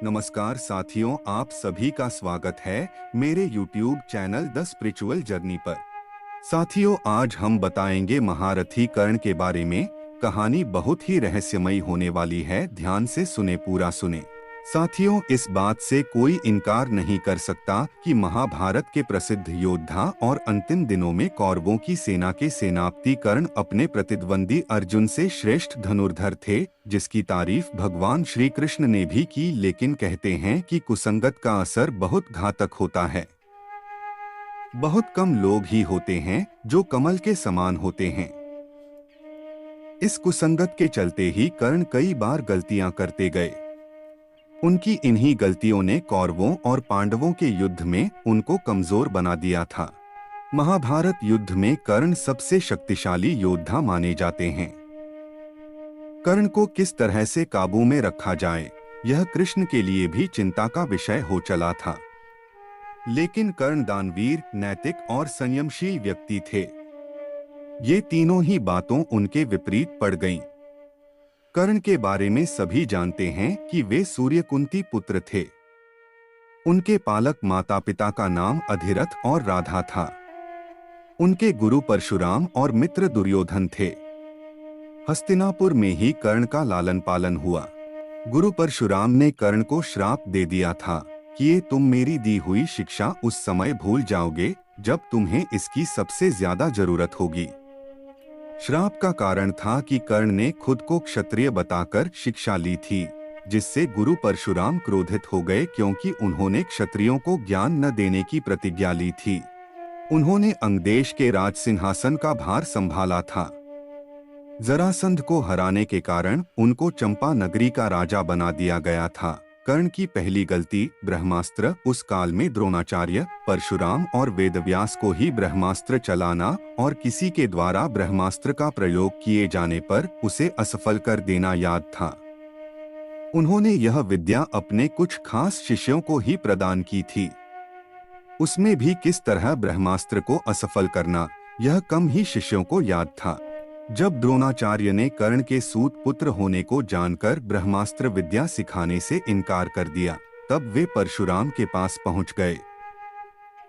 नमस्कार साथियों, आप सभी का स्वागत है मेरे YouTube channel the spiritual journey पर। साथियों, आज हम बताएंगे महारथी कर्ण के बारे में। कहानी बहुत ही रहस्यमयी होने वाली है, ध्यान से सुने, पूरा सुने। साथियों, इस बात से कोई इनकार नहीं कर सकता कि महाभारत के प्रसिद्ध योद्धा और अंतिम दिनों में कौरवों की सेना के सेनापति कर्ण अपने प्रतिद्वंदी अर्जुन से श्रेष्ठ धनुर्धर थे, जिसकी तारीफ भगवान श्री कृष्ण ने भी की। लेकिन कहते हैं कि कुसंगत का असर बहुत घातक होता है। बहुत कम लोग ही होते हैं जो कमल के समान होते हैं। इस कुसंगत के चलते ही कर्ण कई बार गलतियां करते गए। उनकी इन्हीं गलतियों ने कौरवों और पांडवों के युद्ध में उनको कमजोर बना दिया था। महाभारत युद्ध में कर्ण सबसे शक्तिशाली योद्धा माने जाते हैं। कर्ण को किस तरह से काबू में रखा जाए, यह कृष्ण के लिए भी चिंता का विषय हो चला था। लेकिन कर्ण दानवीर, नैतिक और संयमशील व्यक्ति थे। ये तीनों ही बातों उनके विपरीत पड़ गईं। कर्ण के बारे में सभी जानते हैं कि वे सूर्यकुंती पुत्र थे। उनके पालक माता पिता का नाम अधिरथ और राधा था। उनके गुरु परशुराम और मित्र दुर्योधन थे। हस्तिनापुर में ही कर्ण का लालन पालन हुआ। गुरु परशुराम ने कर्ण को श्राप दे दिया था कि ये तुम मेरी दी हुई शिक्षा उस समय भूल जाओगे जब तुम्हें इसकी सबसे ज्यादा जरूरत होगी। श्राप का कारण था कि कर्ण ने खुद को क्षत्रिय बताकर शिक्षा ली थी, जिससे गुरु परशुराम क्रोधित हो गए, क्योंकि उन्होंने क्षत्रियों को ज्ञान न देने की प्रतिज्ञा ली थी। उन्होंने अंगदेश के राज सिंहासन का भार संभाला था। जरासंध को हराने के कारण उनको चंपा नगरी का राजा बना दिया गया था। कर्ण की पहली गलती ब्रह्मास्त्र, उस काल में द्रोणाचार्य, परशुराम और वेदव्यास को ही ब्रह्मास्त्र चलाना और किसी के द्वारा ब्रह्मास्त्र का प्रयोग किए जाने पर उसे असफल कर देना याद था। उन्होंने यह विद्या अपने कुछ खास शिष्यों को ही प्रदान की थी। उसमें भी किस तरह ब्रह्मास्त्र को असफल करना, यह कम ही शिष्यों को याद था। जब द्रोणाचार्य ने कर्ण के सूत पुत्र होने को जानकर ब्रह्मास्त्र विद्या सिखाने से इनकार कर दिया, तब वे परशुराम के पास पहुंच गए।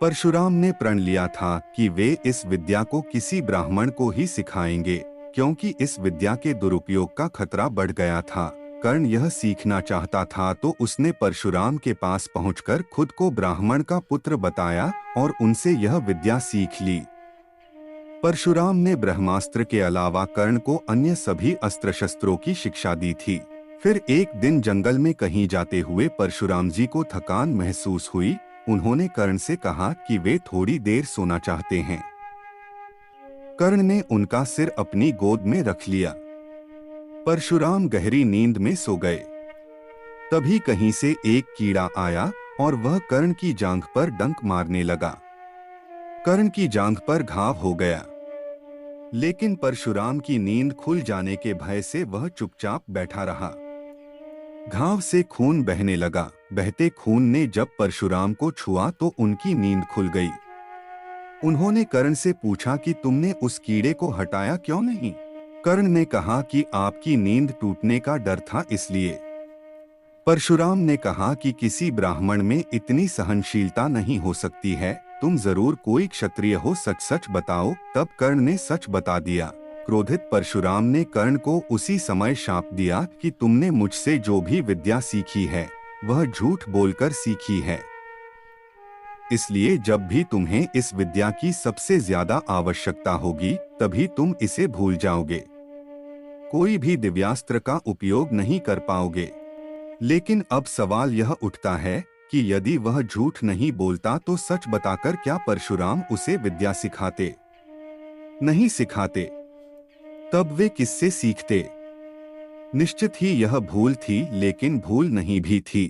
परशुराम ने प्रण लिया था कि वे इस विद्या को किसी ब्राह्मण को ही सिखाएंगे, क्योंकि इस विद्या के दुरुपयोग का खतरा बढ़ गया था। कर्ण यह सीखना चाहता था तो उसने परशुराम के पास पहुंचकर खुद को ब्राह्मण का पुत्र बताया और उनसे यह विद्या सीख ली। परशुराम ने ब्रह्मास्त्र के अलावा कर्ण को अन्य सभी अस्त्र शस्त्रों की शिक्षा दी थी। फिर एक दिन जंगल में कहीं जाते हुए परशुराम जी को थकान महसूस हुई। उन्होंने कर्ण से कहा कि वे थोड़ी देर सोना चाहते हैं। कर्ण ने उनका सिर अपनी गोद में रख लिया। परशुराम गहरी नींद में सो गए। तभी कहीं से एक कीड़ा आया और वह कर्ण की जांघ पर डंक मारने लगा। कर्ण की जांघ पर घाव हो गया, लेकिन परशुराम की नींद खुल जाने के भय से वह चुपचाप बैठा रहा। घाव से खून बहने लगा। बहते खून ने जब परशुराम को छुआ तो उनकी नींद खुल गई। उन्होंने कर्ण से पूछा कि तुमने उस कीड़े को हटाया क्यों नहीं? कर्ण ने कहा कि आपकी नींद टूटने का डर था, इसलिए। परशुराम ने कहा कि किसी ब्राह्मण में इतनी सहनशीलता नहीं हो सकती है, तुम जरूर कोई क्षत्रिय हो, सच सच बताओ। तब कर्ण ने सच बता दिया। क्रोधित परशुराम ने कर्ण को उसी समय शाप दिया कि तुमने मुझसे जो भी विद्या सीखी है वह झूठ बोलकर सीखी है, इसलिए जब भी तुम्हें इस विद्या की सबसे ज्यादा आवश्यकता होगी तभी तुम इसे भूल जाओगे। कोई भी दिव्यास्त्र का उपयोग नहीं कर पाओगे। लेकिन अब सवाल यह उठता है कि यदि वह झूठ नहीं बोलता तो सच बताकर क्या परशुराम उसे विद्या सिखाते? नहीं सिखाते। तब वे किससे सीखते? निश्चित ही यह भूल थी, लेकिन भूल नहीं भी थी।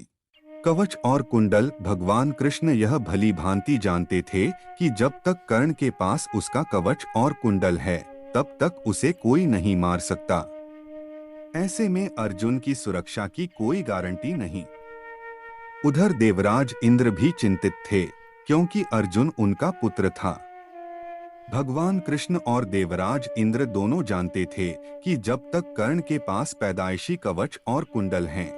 कवच और कुंडल, भगवान कृष्ण यह भली भांति जानते थे कि जब तक कर्ण के पास उसका कवच और कुंडल है तब तक उसे कोई नहीं मार सकता। ऐसे में अर्जुन की सुरक्षा की कोई गारंटी नहीं। उधर देवराज इंद्र भी चिंतित थे, क्योंकि अर्जुन उनका पुत्र था। भगवान कृष्ण और देवराज इंद्र दोनों जानते थे कि जब तक कर्ण के पास पैदाइशी कवच और कुंडल हैं,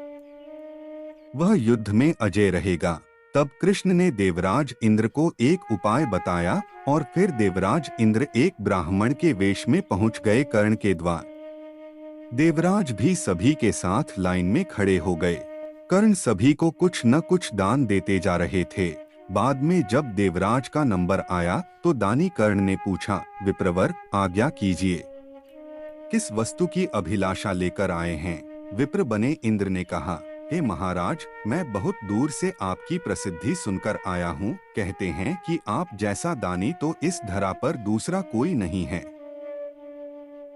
वह युद्ध में अजय रहेगा। तब कृष्ण ने देवराज इंद्र को एक उपाय बताया और फिर देवराज इंद्र एक ब्राह्मण के वेश में पहुंच गए कर्ण के द्वार। देवराज भी सभी के साथ लाइन में खड़े हो गए। कर्ण सभी को कुछ न कुछ दान देते जा रहे थे। बाद में जब देवराज का नंबर आया तो दानी कर्ण ने पूछा, विप्रवर आज्ञा कीजिए, किस वस्तु की अभिलाषा लेकर आए हैं? विप्र बने इंद्र ने कहा, हे महाराज, मैं बहुत दूर से आपकी प्रसिद्धि सुनकर आया हूँ। कहते हैं कि आप जैसा दानी तो इस धरा पर दूसरा कोई नहीं है।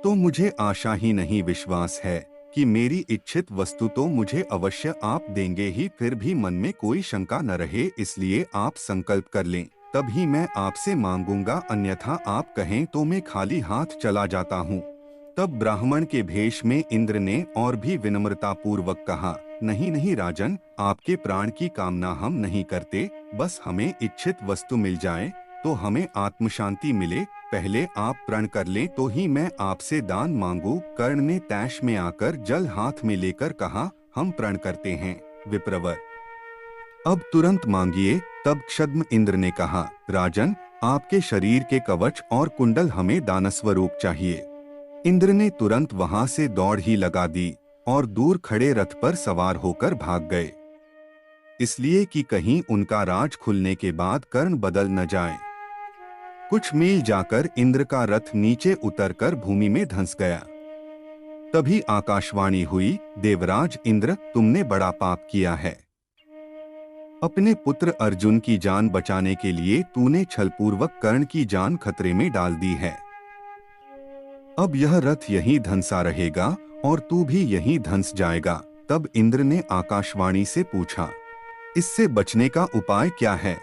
तो मुझे आशा ही नहीं विश्वास है कि मेरी इच्छित वस्तु तो मुझे अवश्य आप देंगे ही। फिर भी मन में कोई शंका न रहे, इसलिए आप संकल्प कर लें, तभी मैं आपसे मांगूंगा, अन्यथा आप कहें तो मैं खाली हाथ चला जाता हूँ। तब ब्राह्मण के भेष में इंद्र ने और भी विनम्रता पूर्वक कहा, नहीं नहीं राजन, आपके प्राण की कामना हम नहीं करते, बस हमें इच्छित वस्तु मिल जाए तो हमें आत्म शांति मिले। पहले आप प्रण कर लें तो ही मैं आपसे दान मांगू। कर्ण ने तैश में आकर जल हाथ में लेकर कहा, हम प्रण करते हैं विप्रवर, अब तुरंत मांगिए। तब क्षद्म इंद्र ने कहा, राजन, आपके शरीर के कवच और कुंडल हमें दानस्वरूप चाहिए। इंद्र ने तुरंत वहां से दौड़ ही लगा दी और दूर खड़े रथ पर सवार होकर भाग गए, इसलिए कि कहीं उनका राज खुलने के बाद कर्ण बदल न जाए। कुछ मील जाकर इंद्र का रथ नीचे उतरकर भूमि में धंस गया। तभी आकाशवाणी हुई, देवराज इंद्र, तुमने बड़ा पाप किया है। अपने पुत्र अर्जुन की जान बचाने के लिए तूने छलपूर्वक कर्ण की जान खतरे में डाल दी है। अब यह रथ यहीं धंसा रहेगा और तू भी यहीं धंस जाएगा। तब इंद्र ने आकाशवाणी से पूछा, इससे बचने का उपाय क्या है?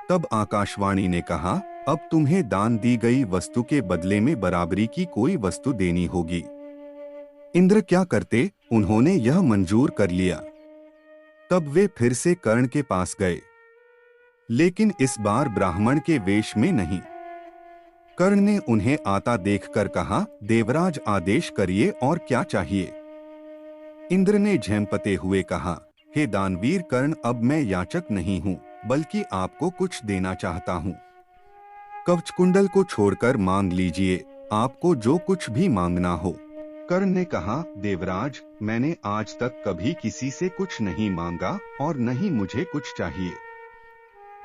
तब आकाशवाणी ने कहा, अब तुम्हें दान दी गई वस्तु के बदले में बराबरी की कोई वस्तु देनी होगी। इंद्र क्या करते, उन्होंने यह मंजूर कर लिया। तब वे फिर से कर्ण के पास गए, लेकिन इस बार ब्राह्मण के वेश में नहीं। कर्ण ने उन्हें आता देखकर कहा, देवराज आदेश करिए और क्या चाहिए? इंद्र ने झेंपते हुए कहा, हे दानवीर कर्ण, अब मैं याचक नहीं हूँ, बल्कि आपको कुछ देना चाहता हूँ। कवच कुंडल को छोड़कर मांग लीजिए, आपको जो कुछ भी मांगना हो। कर्ण ने कहा, देवराज, मैंने आज तक कभी किसी से कुछ नहीं मांगा और न ही मुझे कुछ चाहिए।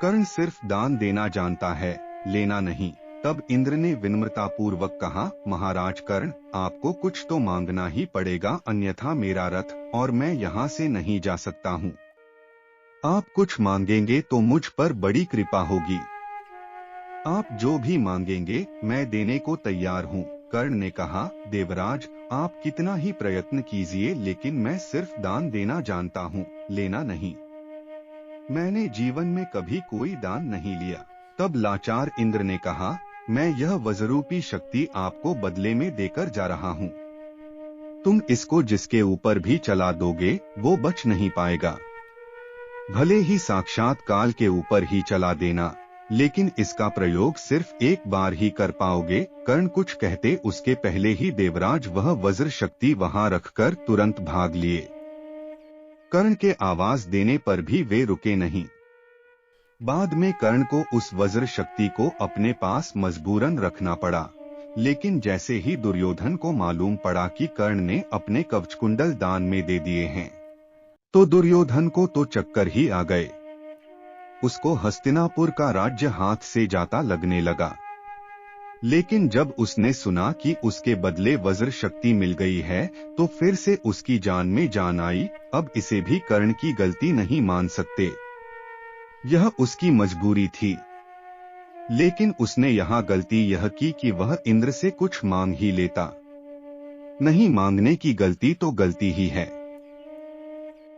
कर्ण सिर्फ दान देना जानता है, लेना नहीं। तब इंद्र ने विनम्रता पूर्वक कहा, महाराज कर्ण, आपको कुछ तो मांगना ही पड़ेगा, अन्यथा मेरा रथ और मैं यहाँ से नहीं जा सकता हूँ। आप कुछ मांगेंगे तो मुझ पर बड़ी कृपा होगी। आप जो भी मांगेंगे मैं देने को तैयार हूँ। कर्ण ने कहा, देवराज, आप कितना ही प्रयत्न कीजिए, लेकिन मैं सिर्फ दान देना जानता हूँ, लेना नहीं। मैंने जीवन में कभी कोई दान नहीं लिया। तब लाचार इंद्र ने कहा, मैं यह वज्रूपी शक्ति आपको बदले में देकर जा रहा हूँ। तुम इसको जिसके ऊपर भी चला दोगे वो बच नहीं पाएगा। भले ही साक्षात काल के ऊपर ही चला देना, लेकिन इसका प्रयोग सिर्फ एक बार ही कर पाओगे। कर्ण कुछ कहते उसके पहले ही देवराज वह वज्र शक्ति वहां रखकर तुरंत भाग लिए। कर्ण के आवाज देने पर भी वे रुके नहीं। बाद में कर्ण को उस वज्र शक्ति को अपने पास मजबूरन रखना पड़ा, लेकिन जैसे ही दुर्योधन को मालूम पड़ा कि कर्ण ने अपने कवचकुंडल दान में दे दिए हैं, तो दुर्योधन को तो चक्कर ही आ गए। उसको हस्तिनापुर का राज्य हाथ से जाता लगने लगा। लेकिन जब उसने सुना कि उसके बदले वज्र शक्ति मिल गई है, तो फिर से उसकी जान में जान आई। अब इसे भी कर्ण की गलती नहीं मान सकते, यह उसकी मजबूरी थी। लेकिन उसने यहाँ गलती यह की कि वह इंद्र से कुछ मांग ही लेता। नहीं मांगने की गलती तो गलती ही है।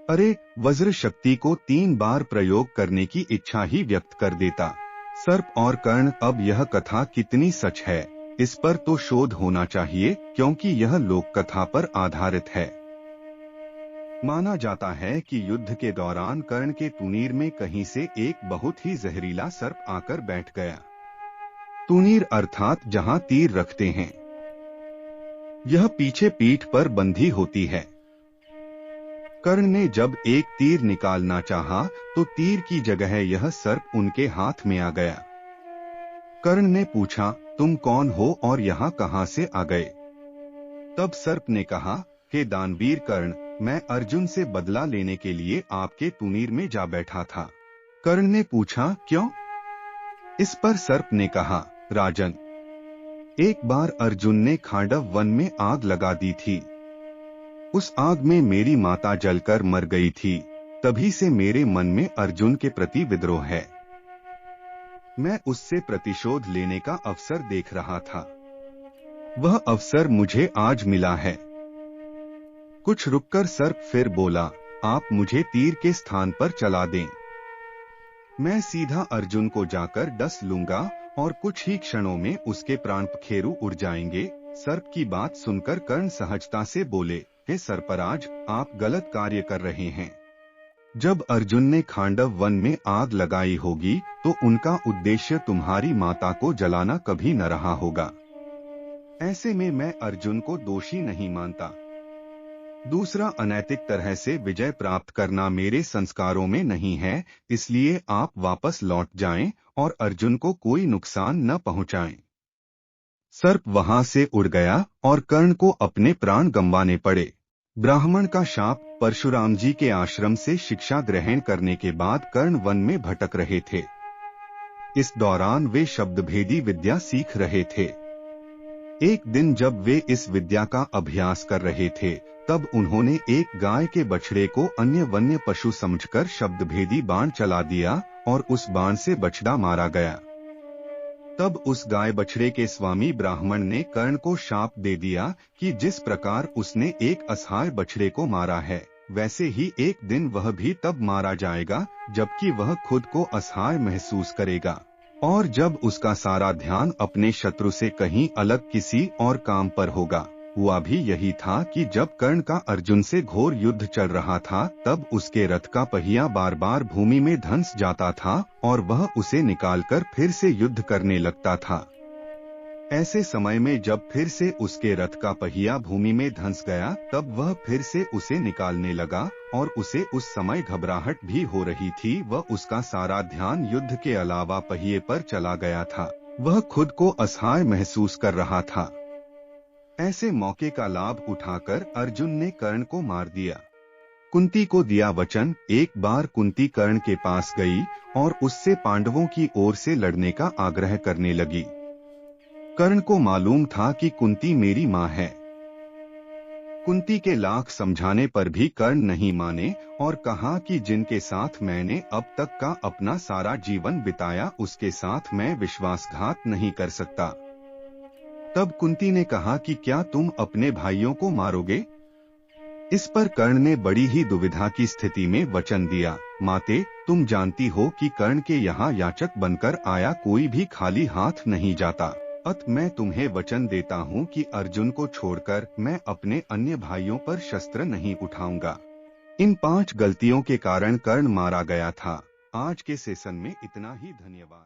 अरे, वज्र शक्ति को 3 बार प्रयोग करने की इच्छा ही व्यक्त कर देता। सर्प और कर्ण, अब यह कथा कितनी सच है, इस पर तो शोध होना चाहिए, क्योंकि यह लोक कथा पर आधारित है। माना जाता है कि युद्ध के दौरान कर्ण के तुनीर में कहीं से एक बहुत ही जहरीला सर्प आकर बैठ गया। तुनीर अर्थात जहां तीर रखते हैं। यह पीछे पीठ पर बंधी होती है। कर्ण ने जब एक तीर निकालना चाहा तो तीर की जगह यह सर्प उनके हाथ में आ गया। कर्ण ने पूछा, तुम कौन हो और यहाँ कहाँ से आ गए? तब सर्प ने कहा, हे दानवीर कर्ण, मैं अर्जुन से बदला लेने के लिए आपके तुनीर में जा बैठा था। कर्ण ने पूछा, क्यों? इस पर सर्प ने कहा, राजन, एक बार अर्जुन ने खांडव वन में आग लगा दी थी। उस आग में मेरी माता जलकर मर गई थी। तभी से मेरे मन में अर्जुन के प्रति विद्रोह है। मैं उससे प्रतिशोध लेने का अवसर देख रहा था। वह अवसर मुझे आज मिला है। कुछ रुककर सर्प फिर बोला, आप मुझे तीर के स्थान पर चला दें। मैं सीधा अर्जुन को जाकर डस लूंगा और कुछ ही क्षणों में उसके प्राण पखेरु उड़ जाएंगे। सर्प की बात सुनकर कर्ण सहजता से बोले, हे सर्पराज, आप गलत कार्य कर रहे हैं। जब अर्जुन ने खांडव वन में आग लगाई होगी तो उनका उद्देश्य तुम्हारी माता को जलाना कभी न रहा होगा। ऐसे में मैं अर्जुन को दोषी नहीं मानता। दूसरा, अनैतिक तरह से विजय प्राप्त करना मेरे संस्कारों में नहीं है, इसलिए आप वापस लौट जाएं और अर्जुन को कोई नुकसान न पहुंचाएं। सर्प वहां से उड़ गया और कर्ण को अपने प्राण गंवाने पड़े। ब्राह्मण का शाप। परशुराम जी के आश्रम से शिक्षा ग्रहण करने के बाद कर्ण वन में भटक रहे थे। इस दौरान वे शब्दभेदी विद्या सीख रहे थे। एक दिन जब वे इस विद्या का अभ्यास कर रहे थे तब उन्होंने एक गाय के बछड़े को अन्य वन्य पशु समझकर शब्दभेदी बाण चला दिया और उस बाण से बछड़ा मारा गया। तब उस गाय बछड़े के स्वामी ब्राह्मण ने कर्ण को शाप दे दिया कि जिस प्रकार उसने एक असहाय बछड़े को मारा है, वैसे ही एक दिन वह भी तब मारा जाएगा जबकि वह खुद को असहाय महसूस करेगा। और जब उसका सारा ध्यान अपने शत्रु से कहीं अलग किसी और काम पर होगा। हुआ भी यही था कि जब कर्ण का अर्जुन से घोर युद्ध चल रहा था तब उसके रथ का पहिया बार बार भूमि में धंस जाता था और वह उसे निकालकर फिर से युद्ध करने लगता था। ऐसे समय में जब फिर से उसके रथ का पहिया भूमि में धंस गया तब वह फिर से उसे निकालने लगा और उसे उस समय घबराहट भी हो रही थी। वह उसका सारा ध्यान युद्ध के अलावा पहिए पर चला गया था। वह खुद को असहाय महसूस कर रहा था। ऐसे मौके का लाभ उठाकर अर्जुन ने कर्ण को मार दिया। कुंती को दिया वचन। एक बार कुंती कर्ण के पास गई और उससे पांडवों की ओर से लड़ने का आग्रह करने लगी। कर्ण को मालूम था कि कुंती मेरी मां है। कुंती के लाख समझाने पर भी कर्ण नहीं माने और कहा कि जिनके साथ मैंने अब तक का अपना सारा जीवन बिताया उसके साथ मैं विश्वासघात नहीं कर सकता। तब कुंती ने कहा कि क्या तुम अपने भाइयों को मारोगे? इस पर कर्ण ने बड़ी ही दुविधा की स्थिति में वचन दिया, माते, तुम जानती हो कि कर्ण के यहाँ याचक बनकर आया कोई भी खाली हाथ नहीं जाता। अतः मैं तुम्हें वचन देता हूँ कि अर्जुन को छोड़कर मैं अपने अन्य भाइयों पर शस्त्र नहीं उठाऊंगा। इन 5 गलतियों के कारण कर्ण मारा गया था। आज के सेशन में इतना ही। धन्यवाद।